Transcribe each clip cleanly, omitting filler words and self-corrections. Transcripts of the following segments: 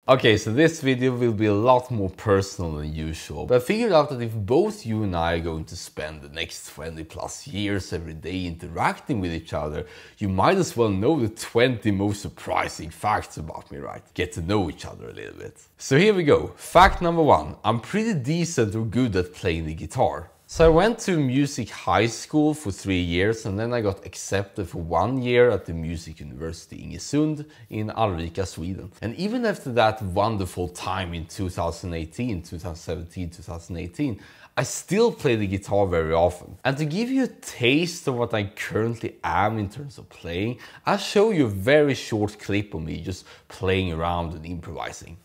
Okay, so this video will be a lot more personal than usual, but I figured out that if both you and I are going to spend the next 20 plus years every day interacting with each other, you might as well know the 20 most surprising facts about me, right? Get to know each other a little bit. So here we go. Fact number 1. I'm pretty decent or good at playing the guitar. So I went to music high school for 3 years and then I got accepted for 1 year at the Music University Ingesund in Arvika, Sweden. And even after that wonderful time in 2018, 2017, 2018, I still play the guitar very often. And to give you a taste of what I currently am in terms of playing, I'll show you a very short clip of me just playing around and improvising.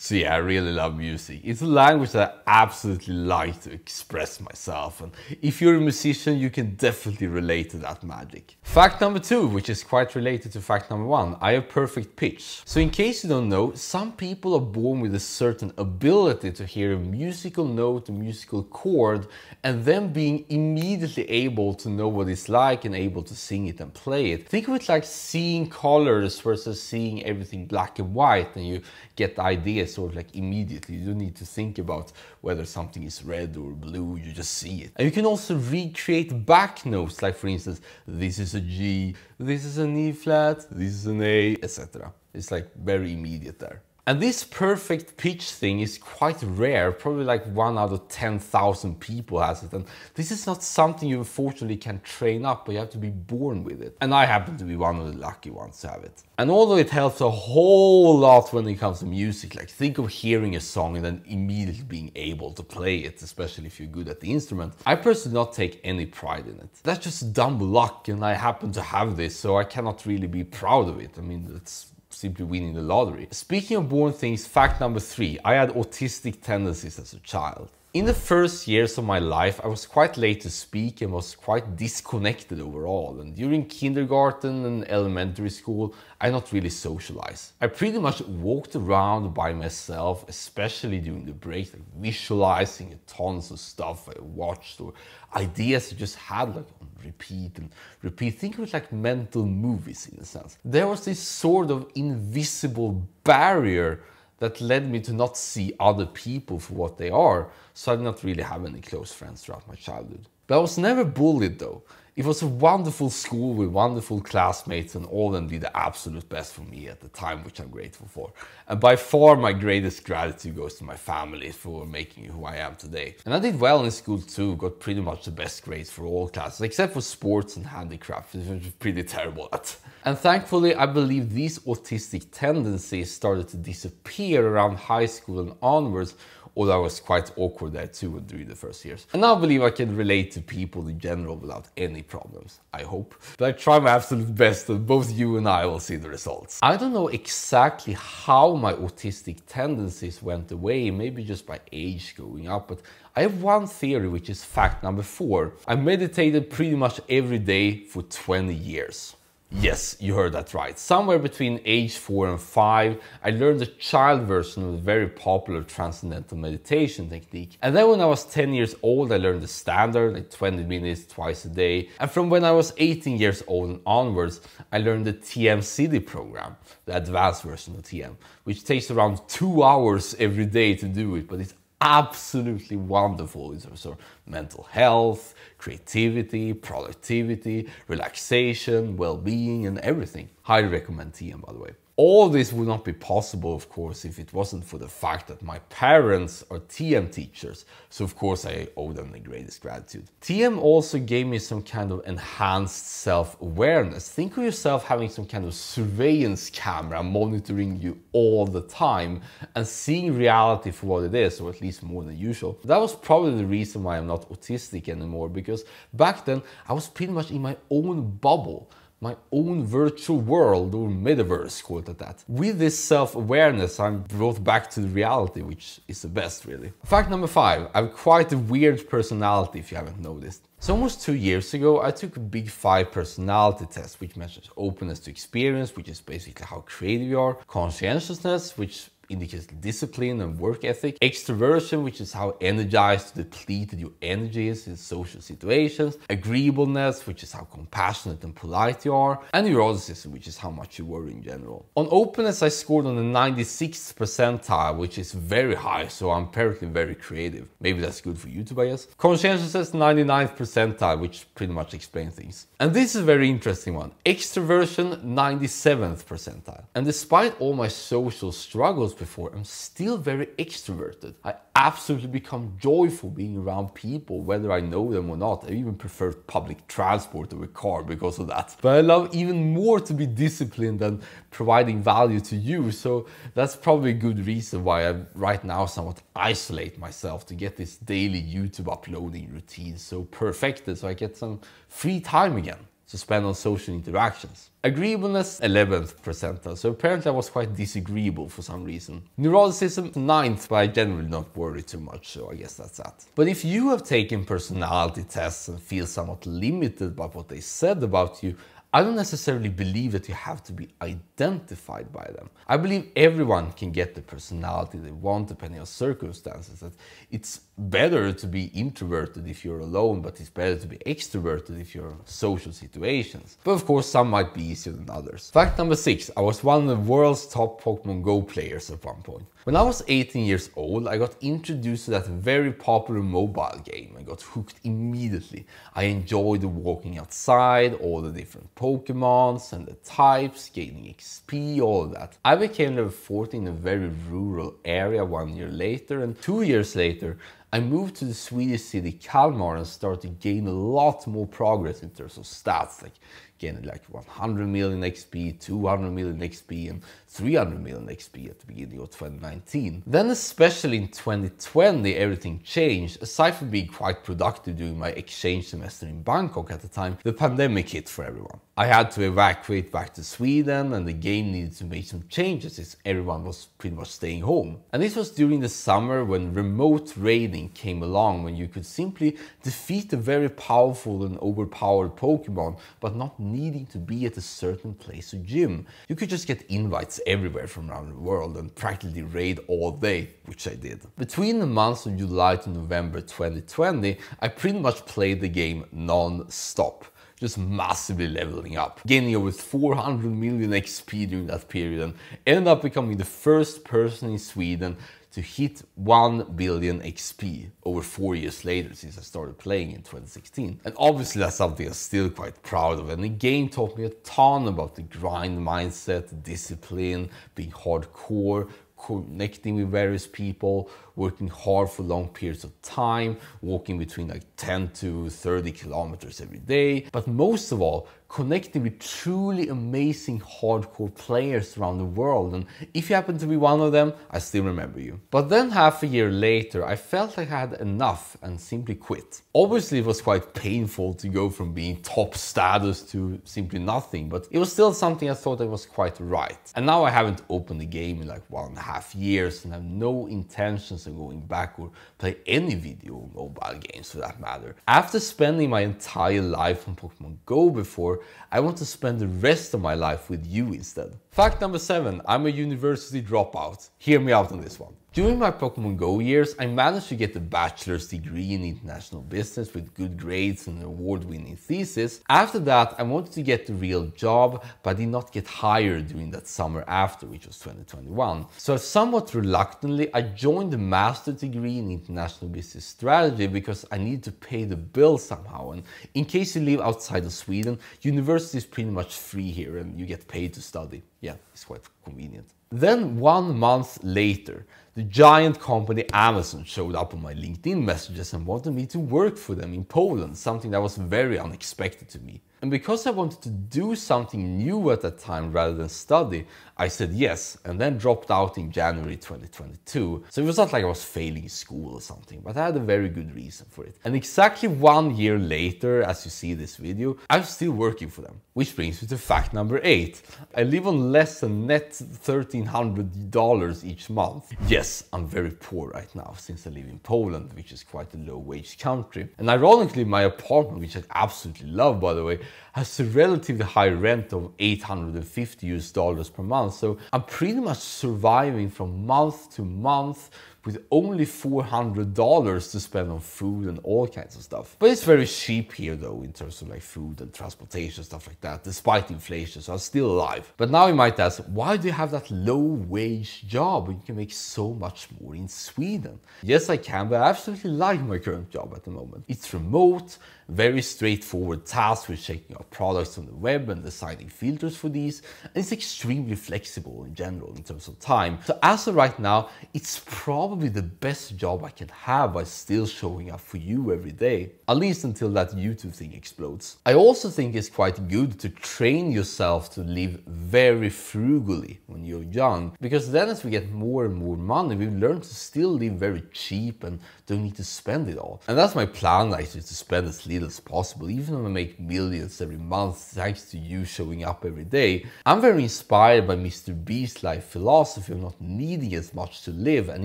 So yeah, I really love music. It's a language that I absolutely like to express myself, and if you're a musician, you can definitely relate to that magic. Fact number 2, which is quite related to fact number 1, I have perfect pitch. So in case you don't know, some people are born with a certain ability to hear a musical note, a musical chord, and then being immediately able to know what it's like and able to sing it and play it. Think of it like seeing colors versus seeing everything black and white, and you get the idea sort of like immediately. You don't need to think about whether something is red or blue, you just see it. And you can also recreate back notes, like for instance, this is a G, this is an E flat, this is an A, etc. It's like very immediate there. And this perfect pitch thing is quite rare, probably like 1 out of 10,000 people has it. And this is not something you unfortunately can train up, but you have to be born with it. And I happen to be one of the lucky ones to have it. And although it helps a whole lot when it comes to music, like think of hearing a song and then immediately being able to play it, especially if you're good at the instrument, I personally do not take any pride in it. That's just dumb luck, and I happen to have this, so I cannot really be proud of it. I mean, that's simply winning the lottery. Speaking of born things, fact number 3, I had autistic tendencies as a child. In the first years of my life, I was quite late to speak and was quite disconnected overall. And during kindergarten and elementary school, I not really socialized. I pretty much walked around by myself, especially during the breaks, like visualizing tons of stuff I watched or ideas I just had like on repeat and repeat. Think of it like mental movies in a sense. There was this sort of invisible barrier that led me to not see other people for what they are, so I did not really have any close friends throughout my childhood. But I was never bullied though. It was a wonderful school with wonderful classmates, and all of them did the absolute best for me at the time, which I'm grateful for. And by far my greatest gratitude goes to my family for making me who I am today. And I did well in school too, got pretty much the best grades for all classes, except for sports and handicraft, which was pretty terrible at. And thankfully, I believe these autistic tendencies started to disappear around high school and onwards, although I was quite awkward there too during the first years. And now I believe I can relate to people in general without any problems, I hope. But I try my absolute best that both you and I will see the results. I don't know exactly how my autistic tendencies went away, maybe just by age going up, but I have one theory, which is fact number 4. I meditated pretty much every day for 20 years. Yes, you heard that right. Somewhere between age 4 and 5, I learned the child version of the very popular transcendental meditation technique. And then when I was 10 years old, I learned the standard, like 20 minutes twice a day. And from when I was 18 years old and onwards, I learned the TM City program, the advanced version of TM, which takes around 2 hours every day to do it, but it's absolutely wonderful in terms of mental health, creativity, productivity, relaxation, well-being, and everything. Highly recommend TM, by the way. All this would not be possible, of course, if it wasn't for the fact that my parents are TM teachers, so of course I owe them the greatest gratitude. TM also gave me some kind of enhanced self-awareness. Think of yourself having some kind of surveillance camera monitoring you all the time and seeing reality for what it is, or at least more than usual. That was probably the reason why I'm not autistic anymore, because back then I was pretty much in my own bubble. my own virtual world, or metaverse, call it that. With this self-awareness, I'm brought back to the reality, which is the best, really. Fact number 5, I have quite a weird personality, if you haven't noticed. So almost 2 years ago, I took a big 5 personality test, which measures openness to experience, which is basically how creative you are, conscientiousness, which indicates discipline and work ethic, extroversion, which is how energized, depleted your energy is in social situations, agreeableness, which is how compassionate and polite you are, and neuroticism, which is how much you worry in general. On openness, I scored on the 96th percentile, which is very high, so I'm apparently very creative. Maybe that's good for YouTube, I guess. Conscientiousness, 99th percentile, which pretty much explains things. And this is a very interesting one. Extroversion, 97th percentile. And despite all my social struggles before, I'm still very extroverted. I absolutely become joyful being around people, whether I know them or not. I even prefer public transport over car because of that. But I love even more to be disciplined and providing value to you. So that's probably a good reason why I right now somewhat isolate myself to get this daily YouTube uploading routine so perfected, so I get some free time again to spend on social interactions. Agreeableness, 11th percentile, so apparently I was quite disagreeable for some reason. Neuroticism, 9th, but I generally don't worry too much, so I guess that's that. But if you have taken personality tests and feel somewhat limited by what they said about you, I don't necessarily believe that you have to be identified by them. I believe everyone can get the personality they want depending on circumstances. That it's better to be introverted if you're alone, but it's better to be extroverted if you're in social situations. But of course, some might be easier than others. Fact number 6, I was one of the world's top Pokemon Go players at one point. When I was 18 years old, I got introduced to that very popular mobile game. I got hooked immediately. I enjoyed walking outside, all the different Pokemons and the types, gaining XP, all of that. I became level 40 in a very rural area 1 year later, and 2 years later, I moved to the Swedish city Kalmar and started to gain a lot more progress in terms of stats, like getting like 100 million XP, 200 million XP, and 300 million XP at the beginning of 2019. Then especially in 2020, everything changed. Aside from being quite productive during my exchange semester in Bangkok at the time, the pandemic hit for everyone. I had to evacuate back to Sweden, and the game needed to make some changes since everyone was pretty much staying home. And this was during the summer when remote raiding came along, when you could simply defeat a very powerful and overpowered Pokemon, but not needing to be at a certain place or gym. You could just get invites everywhere from around the world and practically raid all day, which I did. Between the months of July to November 2020, I pretty much played the game non-stop, just massively leveling up, gaining over 400 million XP during that period, and ended up becoming the first person in Sweden to hit 1 billion XP over 4 years later, since I started playing in 2016. And obviously that's something I'm still quite proud of, and the game taught me a ton about the grind mindset, discipline, being hardcore, connecting with various people, working hard for long periods of time, walking between like 10 to 30 kilometers every day, but most of all, connecting with truly amazing hardcore players around the world. And if you happen to be one of them, I still remember you. But then half a year later, I felt like I had enough and simply quit. Obviously, it was quite painful to go from being top status to simply nothing, but it was still something I thought that was quite right. And now I haven't opened the game in like 1.5 years and have no intentions of going back or play any video or mobile games for that matter. After spending my entire life on Pokemon Go before, I want to spend the rest of my life with you instead. Fact number 7, I'm a university dropout. Hear me out on this one. During my Pokemon Go years, I managed to get a bachelor's degree in international business with good grades and an award-winning thesis. After that, I wanted to get a real job, but I did not get hired during that summer after, which was 2021. So somewhat reluctantly, I joined a master's degree in international business strategy because I needed to pay the bill somehow. And in case you live outside of Sweden, university is pretty much free here and you get paid to study. Yeah, it's quite convenient. Then 1 month later, The giant company Amazon showed up on my LinkedIn messages and wanted me to work for them in Poland, something that was very unexpected to me. And because I wanted to do something new at that time rather than study, I said yes, and then dropped out in January 2022. So it was not like I was failing school or something, but I had a very good reason for it. And exactly 1 year later, as you see this video, I'm still working for them. Which brings me to fact number 8. I live on less than net $1,300 each month. Yes, I'm very poor right now since I live in Poland, which is quite a low-wage country. And ironically, my apartment, which I absolutely love by the way, has a relatively high rent of $850 per month. So I'm pretty much surviving from month to month with only $400 to spend on food and all kinds of stuff. But it's very cheap here though, in terms of like food and transportation, stuff like that, despite inflation, so I'm still alive. But now you might ask, why do you have that low wage job when you can make so much more in Sweden? Yes, I can, but I absolutely like my current job at the moment. It's remote, very straightforward tasks with checking out products on the web and designing filters for these, and it's extremely flexible in general in terms of time. So as of right now, it's probably the best job I can have by still showing up for you every day, at least until that YouTube thing explodes. I also think it's quite good to train yourself to live very frugally when you're young, because then as we get more and more money, we learn to still live very cheap and don't need to spend it all. And that's my plan, actually, to spend as little as possible, even if I make millions every month thanks to you showing up every day. I'm very inspired by Mr. Beast's life philosophy of not needing as much to live and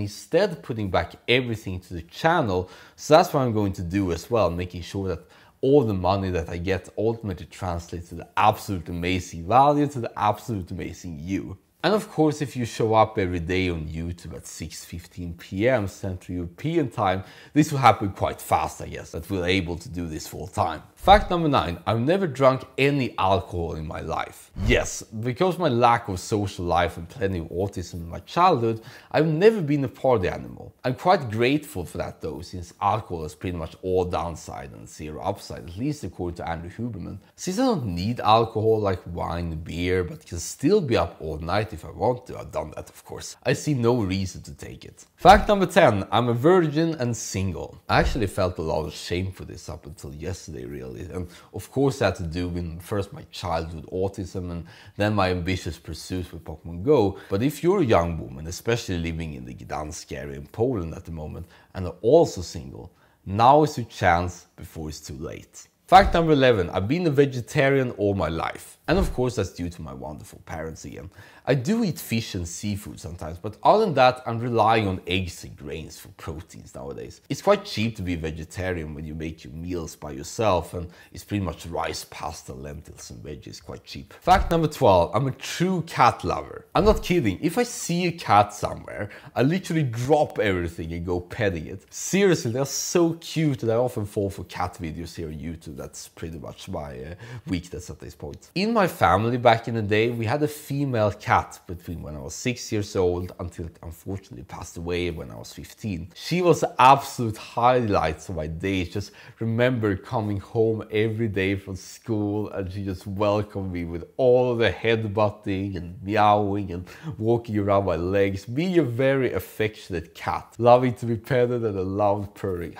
instead putting back everything to the channel. So that's what I'm going to do as well, making sure that all the money that I get ultimately translates to the absolute amazing value, to the absolute amazing you. And of course, if you show up every day on YouTube at 6:15 p.m. Central European time, this will happen quite fast, I guess, that we're able to do this full time. Fact number 9, I've never drunk any alcohol in my life. Yes, because of my lack of social life and plenty of autism in my childhood, I've never been a party animal. I'm quite grateful for that though, since alcohol is pretty much all downside and zero upside, at least according to Andrew Huberman. Since I don't need alcohol like wine and beer, but can still be up all night if I want to, I've done that of course, I see no reason to take it. Fact number 10, I'm a virgin and single. I actually felt a lot of shame for this up until yesterday really. And of course that had to do with first my childhood autism and then my ambitious pursuits with Pokemon Go. But if you're a young woman, especially living in the Gdansk area in Poland at the moment, and are also single, now is your chance before it's too late. Fact number 11, I've been a vegetarian all my life. And of course that's due to my wonderful parents again. I do eat fish and seafood sometimes, but other than that, I'm relying on eggs and grains for proteins nowadays. It's quite cheap to be vegetarian when you make your meals by yourself, and it's pretty much rice, pasta, lentils and veggies, quite cheap. Fact number 12, I'm a true cat lover. I'm not kidding, if I see a cat somewhere, I literally drop everything and go petting it. Seriously, they're so cute that I often fall for cat videos here on YouTube. That's pretty much my weakness at this point. In my family back in the day, we had a female cat between when I was 6 years old until it unfortunately passed away when I was 15. She was the absolute highlights of my days. Just remember coming home every day from school and she just welcomed me with all the headbutting and meowing and walking around my legs. Being a very affectionate cat, loving to be petted and a loud purring.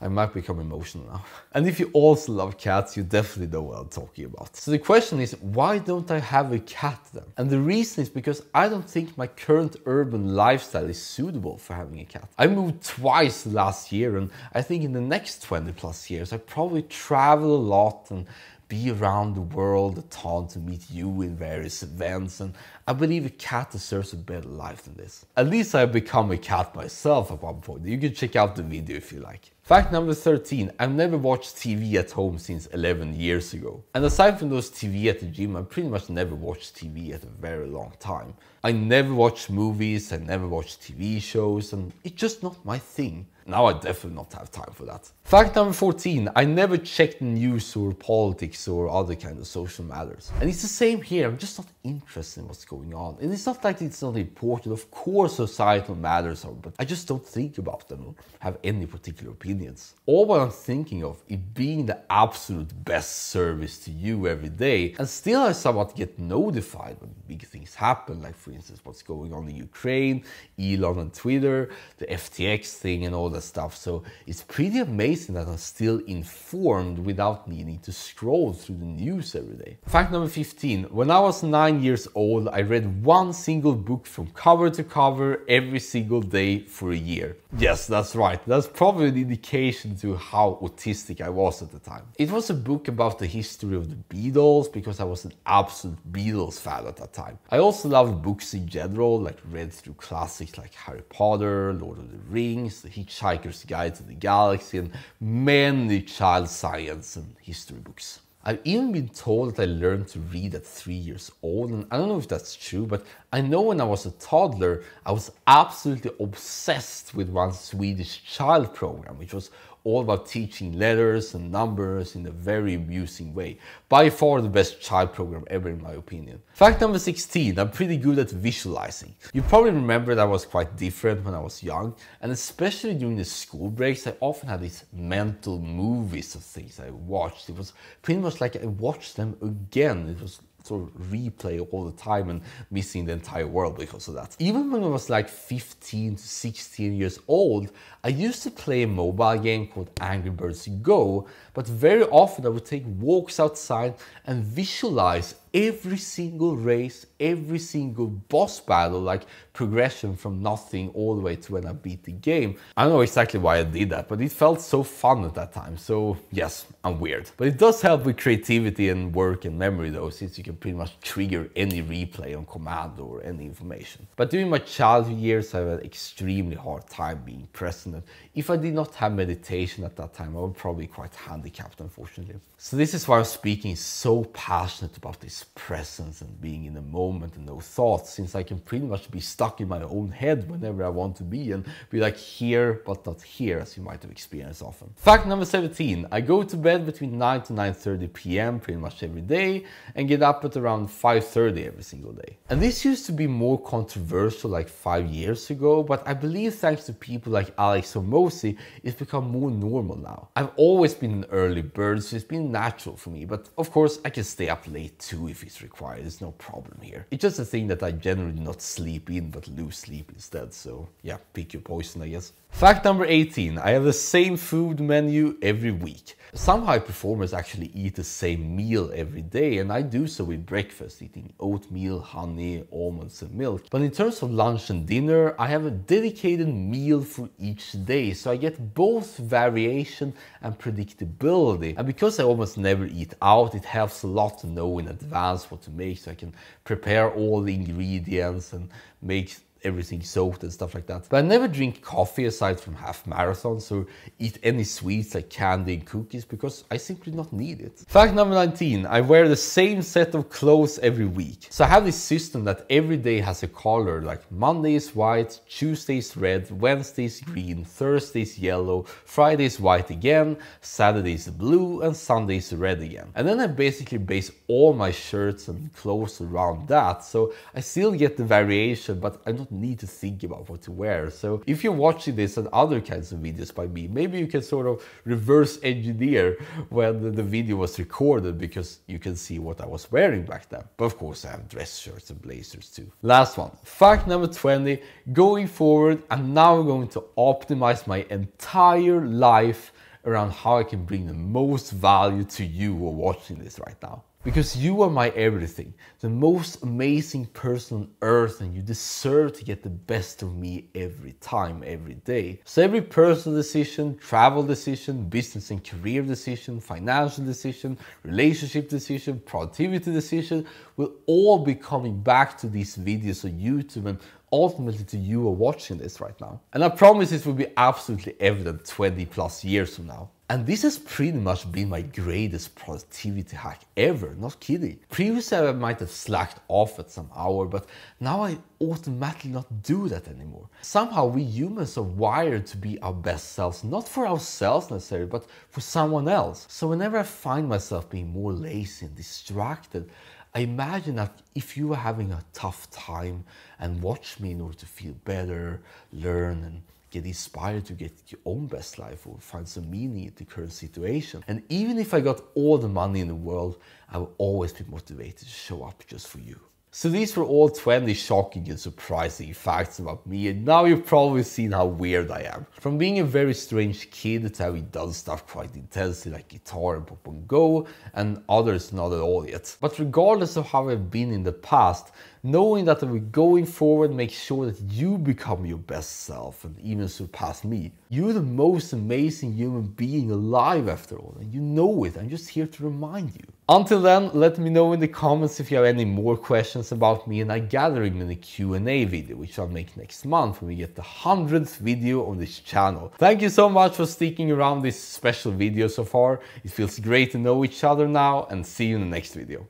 I might become emotional now. And if you also love cats, you definitely know what I'm talking about. So the question is, why don't I have a cat then? And the reason is because I don't think my current urban lifestyle is suitable for having a cat. I moved twice last year, and I think in the next 20 plus years, I probably travel a lot and be around the world a ton to meet you in various events, and I believe a cat deserves a better life than this. At least I've become a cat myself at one point. You can check out the video if you like. Fact number 13, I've never watched TV at home since 11 years ago. And aside from those TV at the gym, I pretty much never watched TV at a very long time. I never watch movies, I never watch TV shows, and it's just not my thing. Now I definitely not have time for that. Fact number 14, I never check the news or politics or other kind of social matters. And it's the same here, I'm just not interested in what's going on. And it's not like it's not important, of course societal matters are, but I just don't think about them or have any particular opinions. All what I'm thinking of is being the absolute best service to you every day, and still I somewhat get notified when big things happen, like for instance what's going on in Ukraine, Elon on Twitter, the FTX thing and all that stuff. So it's pretty amazing that I'm still informed without needing to scroll through the news every day. Fact number 15, when I was 9 years old, I read one single book from cover to cover every single day for a year. Yes, that's right. That's probably an indication to how autistic I was at the time. It was a book about the history of the Beatles because I was an absolute Beatles fan at that time. I also loved books in general, like read through classics like Harry Potter, Lord of the Rings, The Hitchhiker's Guide to the Galaxy, and many child science and history books. I've even been told that I learned to read at 3 years old, and I don't know if that's true, but I know when I was a toddler, I was absolutely obsessed with one Swedish child program, which was all about teaching letters and numbers in a very amusing way. By far the best child program ever in my opinion. Fact number 16, I'm pretty good at visualizing. You probably remember that I was quite different when I was young, and especially during the school breaks, I often had these mental movies of things I watched. It was pretty much like I watched them again. It was sort of replay all the time and missing the entire world because of that. Even when I was like 15 to 16 years old, I used to play a mobile game called Angry Birds Go, but very often I would take walks outside and visualize every single race, every single boss battle, like progression from nothing all the way to when I beat the game. I don't know exactly why I did that, but it felt so fun at that time. So yes, I'm weird. But it does help with creativity and work and memory though, since you can pretty much trigger any replay on command or any information. But during my childhood years, I had an extremely hard time being present. And if I did not have meditation at that time, I would probably be quite handicapped, unfortunately. So this is why I'm speaking so passionate about this presence and being in the moment and no thoughts, since I can pretty much be stuck in my own head whenever I want to be and be like here but not here, as you might have experienced often. Fact number 17, I go to bed between 9 to 9:30 p.m. pretty much every day and get up at around 5:30 every single day. And this used to be more controversial like 5 years ago, but I believe thanks to people like Alex Hormozi, it's become more normal now. I've always been an early bird, so it's been natural for me, but of course I can stay up late too if it's required. There's no problem here. It's just a thing that I generally do not sleep in but lose sleep instead, so yeah, pick your poison I guess. Fact number 18, I have the same food menu every week. Some high performers actually eat the same meal every day, and I do so with breakfast, eating oatmeal, honey, almonds and milk. But in terms of lunch and dinner, I have a dedicated meal for each day, so I get both variation and predictability. And because I almost never eat out, it helps a lot to know in advance what to make, so I can prepare all the ingredients and make everything soaked and stuff like that. But I never drink coffee aside from half marathons or eat any sweets like candy and cookies because I simply not need it. Fact number 19, I wear the same set of clothes every week. So I have this system that every day has a color, like Monday is white, Tuesday is red, Wednesday is green, Thursday is yellow, Friday is white again, Saturday is blue, and Sunday is red again. And then I basically base all my shirts and clothes around that, so I still get the variation, but I don't need to think about what to wear. So if you're watching this and other kinds of videos by me, maybe you can sort of reverse engineer when the video was recorded, because you can see what I was wearing back then. But of course I have dress shirts and blazers too. Last one, fact number 20, going forward I'm now going to optimize my entire life around how I can bring the most value to you who are watching this right now. Because you are my everything, the most amazing person on earth, and you deserve to get the best of me every time, every day. So every personal decision, travel decision, business and career decision, financial decision, relationship decision, productivity decision will all be coming back to these videos on YouTube and ultimately to you who are watching this right now. And I promise this will be absolutely evident 20+ years from now. And this has pretty much been my greatest productivity hack ever, not kidding. Previously I might have slacked off at some hour, but now I automatically not do that anymore. Somehow we humans are wired to be our best selves, not for ourselves necessarily, but for someone else. So whenever I find myself being more lazy and distracted, I imagine that if you are having a tough time and watch me in order to feel better, learn and get inspired to get your own best life or find some meaning in the current situation. And even if I got all the money in the world, I will always be motivated to show up just for you. So these were all 20 shocking and surprising facts about me, and now you've probably seen how weird I am. From being a very strange kid to having done stuff quite intensely like guitar and Pokemon Go, and others not at all yet. But regardless of how I've been in the past, knowing that we're going forward makes sure that you become your best self and even surpass me. You're the most amazing human being alive after all, and you know it. I'm just here to remind you. Until then, let me know in the comments if you have any more questions about me, and I gather them in the Q&A video, which I'll make next month when we get the 100th video on this channel. Thank you so much for sticking around this special video so far. It feels great to know each other now, and see you in the next video.